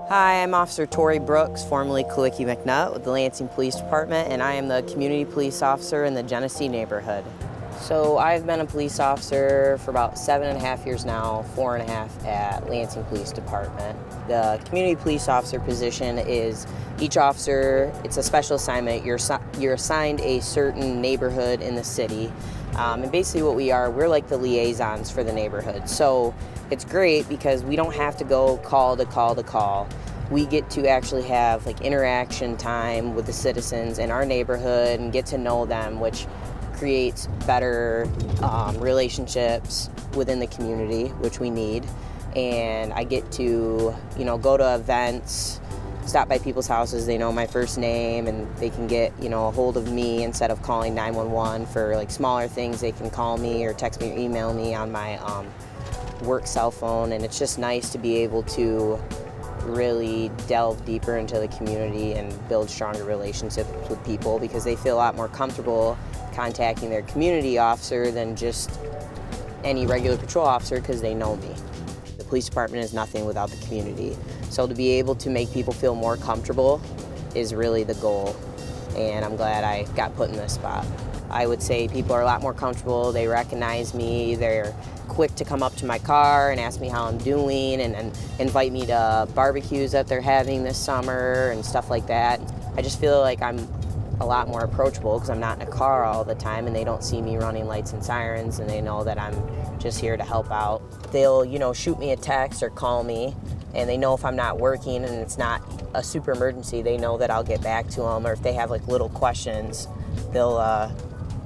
Hi, I'm Officer Tori Brooks, formerly Kawicki McNutt with the Lansing Police Department, and I am the community police officer in the Genesee neighborhood. So I've been a police officer for about 7.5 years now, 4.5 at Lansing Police Department. The community police officer position is each officer, it's a special assignment. You're assigned a certain neighborhood in the city. And basically what we're like the liaisons for the neighborhood. So it's great because we don't have to go call to call to call. We get to actually have like interaction time with the citizens in our neighborhood and get to know them, which creates better relationships within the community, which we need. And I get to, go to events, stop by people's houses. They know my first name and they can get, a hold of me instead of calling 911 for like smaller things. They can call me or text me or email me on my work cell phone. And it's just nice to be able to really delve deeper into the community and build stronger relationships with people because they feel a lot more comfortable contacting their community officer than just any regular patrol officer because they know me. The police department is nothing without the community. So to be able to make people feel more comfortable is really the goal, and I'm glad I got put in this spot. I would say people are a lot more comfortable, they recognize me, they're quick to come up to my car and ask me how I'm doing and invite me to barbecues that they're having this summer and stuff like that. I just feel like I'm a lot more approachable because I'm not in a car all the time and they don't see me running lights and sirens and they know that I'm just here to help out. They'll, shoot me a text or call me and they know if I'm not working and it's not a super emergency, they know that I'll get back to them, or if they have like little questions, they'll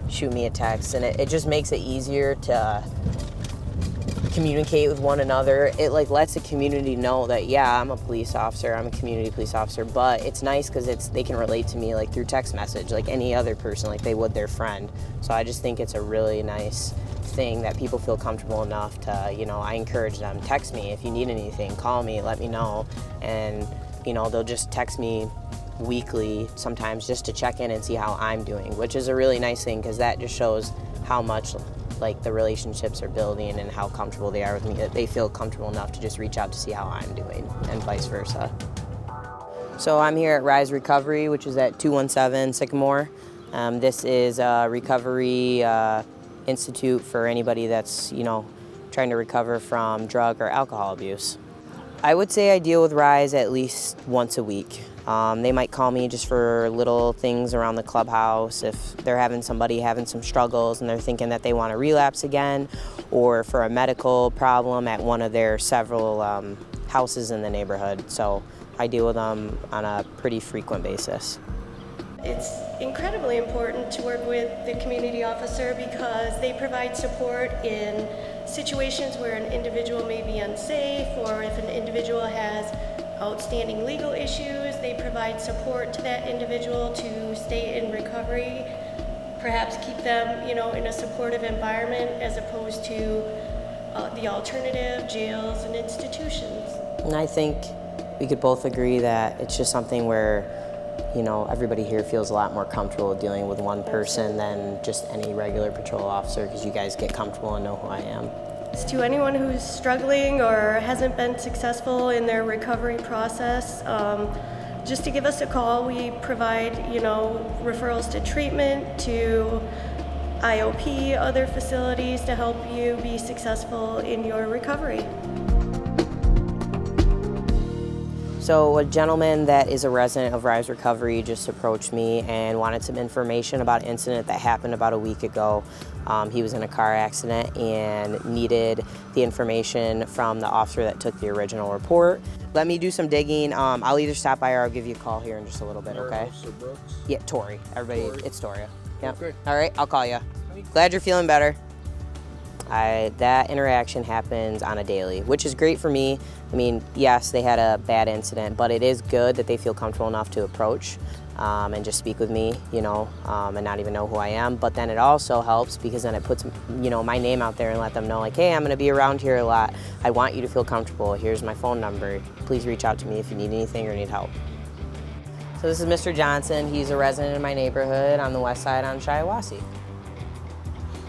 shoot me a text, and it just makes it easier to communicate with one another. It like lets the community know that I'm a police officer, I'm a community police officer, but it's nice because they can relate to me like through text message like any other person, like they would their friend. So I just think it's a really nice thing that people feel comfortable enough to, I encourage them, text me if you need anything, call me, let me know, and they'll just text me weekly sometimes just to check in and see how I'm doing, which is a really nice thing because that just shows how much like the relationships are building and how comfortable they are with me, that they feel comfortable enough to just reach out to see how I'm doing and vice versa. So I'm here at Rise Recovery, which is at 217 Sycamore. This is a recovery institute for anybody that's, trying to recover from drug or alcohol abuse. I would say I deal with Rise at least once a week. They might call me just for little things around the clubhouse if they're having some struggles and they're thinking that they want to relapse again, or for a medical problem at one of their several houses in the neighborhood. So I deal with them on a pretty frequent basis. It's incredibly important to work with the community officer because they provide support in situations where an individual may be unsafe, or if an individual has outstanding legal issues, they provide support to that individual to stay in recovery, perhaps keep them, in a supportive environment as opposed to the alternative, jails and institutions. And I think we could both agree that it's just something where everybody here feels a lot more comfortable dealing with one person than just any regular patrol officer because you guys get comfortable and know who I am. To anyone who's struggling or hasn't been successful in their recovery process, just to give us a call. We provide, referrals to treatment, to IOP, other facilities to help you be successful in your recovery. So a gentleman that is a resident of Rise Recovery just approached me and wanted some information about an incident that happened about a week ago. He was in a car accident and needed the information from the officer that took the original report. Let me do some digging. I'll either stop by or I'll give you a call here in just a little bit, okay? Officer Brooks? Yeah, Tori. Everybody, Tori. It's Tori. Yep. Okay. All right, I'll call you. Glad you're feeling better. That interaction happens on a daily, which is great for me. I mean, yes, they had a bad incident, but it is good that they feel comfortable enough to approach and just speak with me, and not even know who I am. But then it also helps because then it puts, my name out there and let them know, like, hey, I'm going to be around here a lot. I want you to feel comfortable. Here's my phone number. Please reach out to me if you need anything or need help. So this is Mr. Johnson. He's a resident in my neighborhood on the west side on Shiawassee.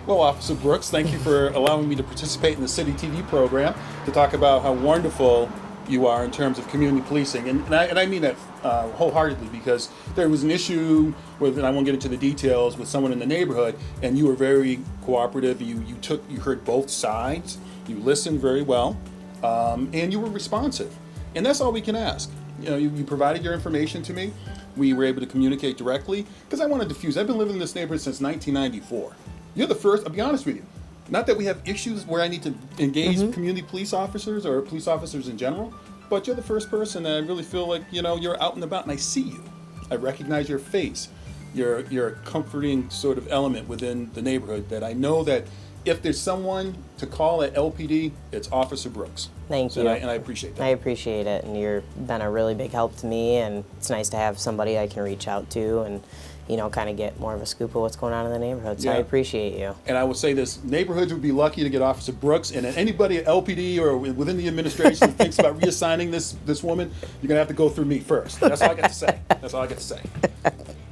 Well, Officer Brooks, thank you for allowing me to participate in the City TV program to talk about how wonderful you are in terms of community policing. And I mean that wholeheartedly, because there was an issue with, and I won't get into the details, with someone in the neighborhood, and you were very cooperative. You heard both sides, you listened very well, and you were responsive. And that's all we can ask. You know, you provided your information to me. We were able to communicate directly, because I want to diffuse. I've been living in this neighborhood since 1994. You're the first, I'll be honest with you. Not that we have issues where I need to engage community police officers or police officers in general, but you're the first person that I really feel like, you know, you're out and about and I see you. I recognize your face. You're a comforting sort of element within the neighborhood that I know that if there's someone to call at LPD, it's Officer Brooks. Thank you. And I appreciate that. I appreciate it, and you've been a really big help to me, and it's nice to have somebody I can reach out to and, you know, kind of get more of a scoop of what's going on in the neighborhood. So I appreciate you. And I will say this, neighborhoods would be lucky to get Officer Brooks, and anybody at LPD or within the administration who thinks about reassigning this woman, you're going to have to go through me first. That's all I got to say. That's all I got to say.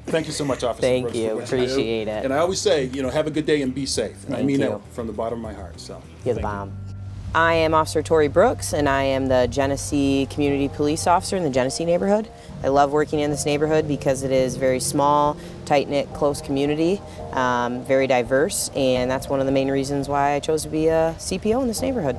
Thank you so much, Officer Brooks. Thank you. Appreciate it. And I always say, you know, have a good day and be safe. And I mean you. that from the bottom of my heart. So You're the bomb. I am Officer Tori Brooks, and I am the Genesee Community Police Officer in the Genesee neighborhood. I love working in this neighborhood because it is very small, tight-knit, close community, very diverse, and that's one of the main reasons why I chose to be a CPO in this neighborhood.